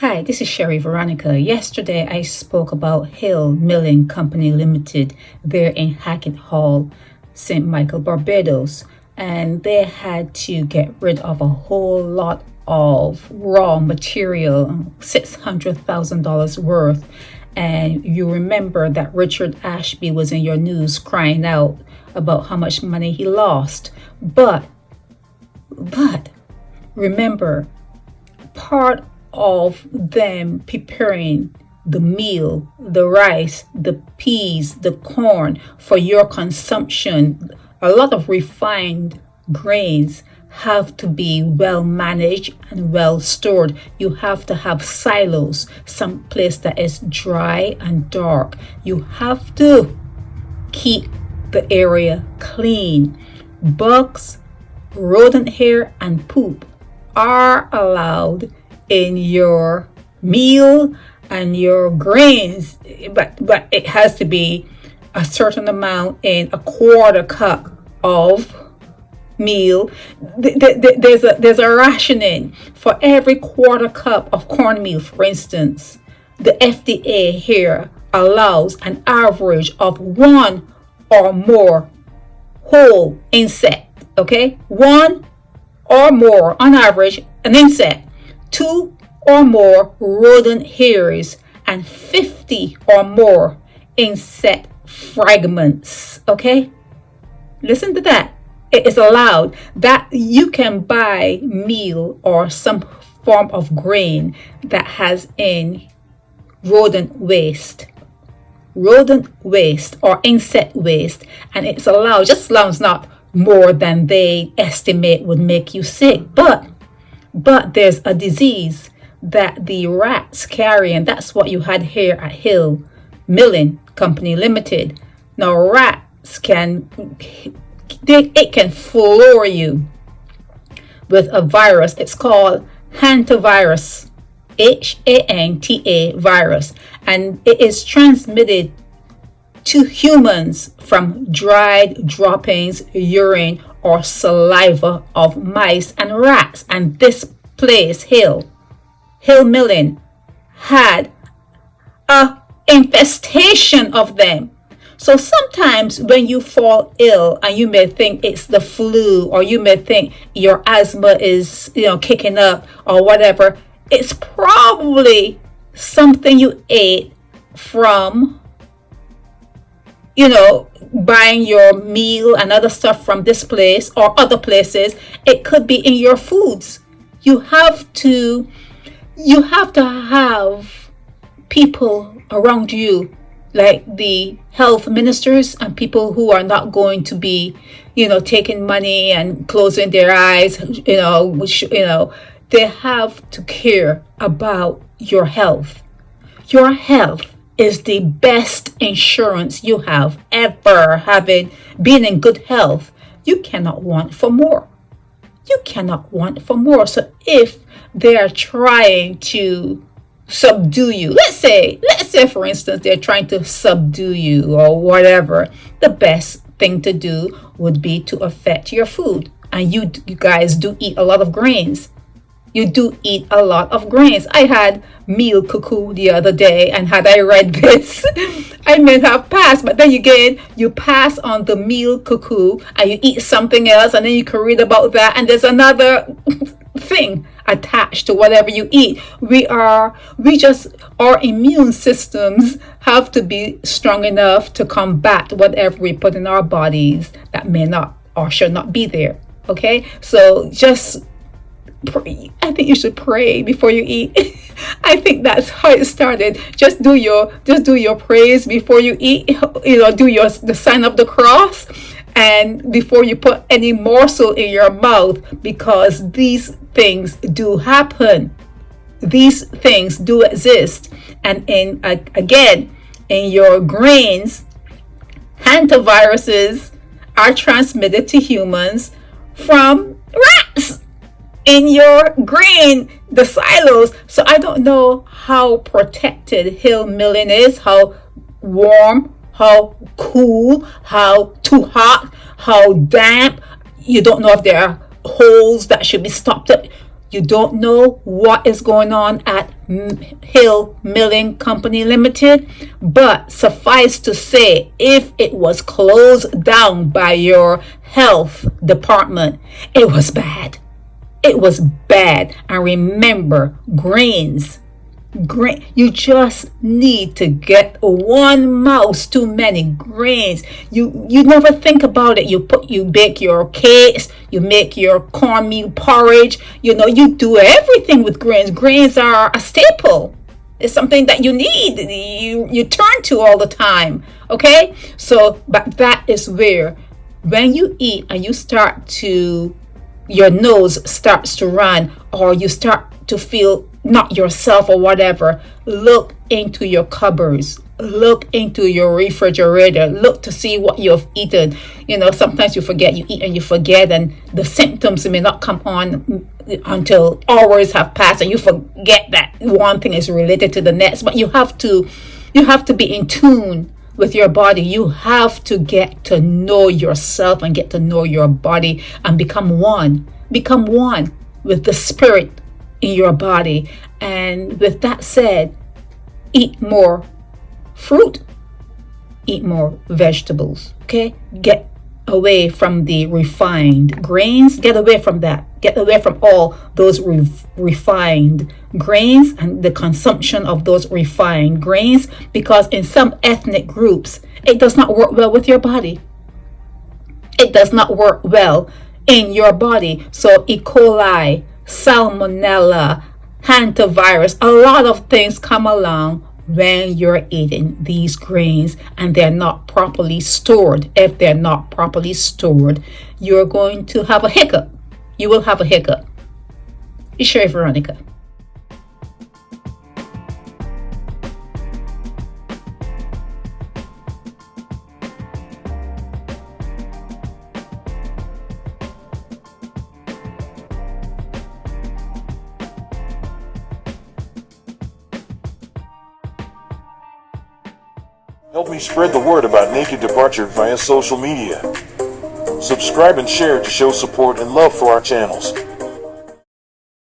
Hi, this is Sherry Veronica. Yesterday I spoke about Hill Milling Company Limited there in Hackett Hall, St. Michael, Barbados, and they had to get rid of a whole lot of raw material, $600,000 worth. And you remember that Richard Ashby was in your news crying out about how much money he lost. But remember, part of them preparing the meal, the rice, the peas, the corn for your consumption, a lot of refined grains have to be well managed and well stored. You have to have silos, some place that is dry and dark. You have to keep the area clean. Bugs, rodent hair, and poop are allowed in your meal and your grains, but it has to be a certain amount in a quarter cup of meal. There's a rationing for every quarter cup of cornmeal. For instance, the FDA here allows an average of one or more whole insect. Okay, one or more on average an insect, 2 or more rodent hairs, and 50 or more insect fragments. Okay, listen to that. It is allowed that you can buy meal or some form of grain that has in rodent waste or insect waste, and it's allowed, just as long as not more than they estimate would make you sick. But there's a disease that the rats carry, and that's what you had here at Hill Milling Company Limited. Now rats can floor you with a virus. It's called Hantavirus, Hanta virus, and it is transmitted to humans from dried droppings, urine, or saliva of mice and rats. And this place, Hill Milling, had a infestation of them. So sometimes when you fall ill and you may think it's the flu, or you may think your asthma is kicking up or whatever, it's probably something you ate from buying your meal and other stuff from this place or other places. It could be in your foods. You have to have people around you, like the health ministers and people who are not going to be taking money and closing their eyes. They have to care about your health. Your health is the best insurance you have ever. Having been in good health, you cannot want for more. So if they are trying to subdue you, let's say for instance they're trying to subdue you or whatever, the best thing to do would be to affect your food. And you guys do eat a lot of grains. I had meal cuckoo the other day, and had I read this, I may have passed. But then again, you pass on the meal cuckoo and you eat something else, and then you can read about that, and there's another thing attached to whatever you eat. Our immune systems have to be strong enough to combat whatever we put in our bodies that may not or should not be there. Okay, so just pray. I think you should pray before you eat. I think that's how it started. Just do your praise before you eat. Do the sign of the cross, and before you put any morsel in your mouth, because these things do happen. These things do exist, and in your grains, hantaviruses are transmitted to humans from rats in your grain, the silos. So I don't know how protected Hill Milling is, how warm, how cool, how too hot, how damp. You don't know if there are holes that should be stopped up. You don't know what is going on at Hill Milling Company Limited, but suffice to say, if it was closed down by your health department, it was bad. It was bad. And remember, grains. You just need to get one mouse too many grains. You never think about it. You bake your cakes, you make your cornmeal porridge, you do everything with grains. Grains are a staple. It's something that you need. You turn to all the time. Okay? So, but that is where when you eat and your nose starts to run, or you start to feel not yourself or whatever, look into your cupboards, look into your refrigerator, look to see what you've eaten. Sometimes you forget, you eat and you forget, and the symptoms may not come on until hours have passed, and you forget that one thing is related to the next. But you have to be in tune with your body. You have to get to know yourself and get to know your body and become one with the spirit in your body. And with that said, eat more fruit, eat more vegetables. Okay, get away from the refined grains. Get away from that. Get away from all those refined grains and the consumption of those refined grains, because in some ethnic groups it does not work well with your body. It does not work well in your body. So E. coli, salmonella, hantavirus, a lot of things come along when you're eating these grains and they're not properly stored. If they're not properly stored, you're going to have a hiccup. You will have a hiccup. It's Sherry Veronica. Help me spread the word about Naked Departure via social media. Subscribe and share to show support and love for our channels.